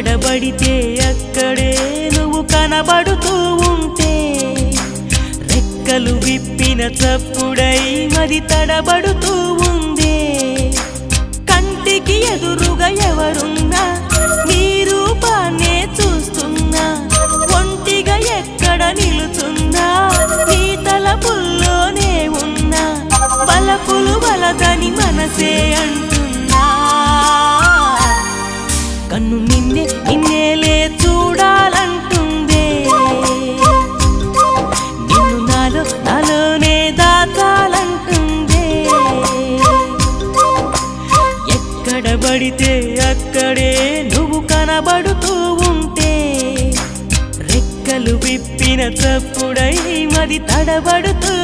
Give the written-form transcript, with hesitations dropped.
ఎక్కడబడితే అక్కడే నువ్వు కనబడుతూ ఉంటే రెక్కలు విప్పిన చప్పుడై మది తడబడుతూ ఉందే కంటికి ఎదురుగా ఎవరున్నా నీ రూపాన్నే చూస్తున్నా ఒంటిగా ఎక్కడ నిలుచున్నా నీ తలపుల్లోనే ఉన్నా బలపులు వలదని మనసే అంటున్నా కన్ను నిన్నేలే చూడాలంటుందే నిన్ను నాలోనే దాచాలంటుందే ఎక్కడబడితే అక్కడే నువ్వు కనబడుతూ ఉంటే రెక్కలు విప్పిన చప్పుడై మది తడబడుతూ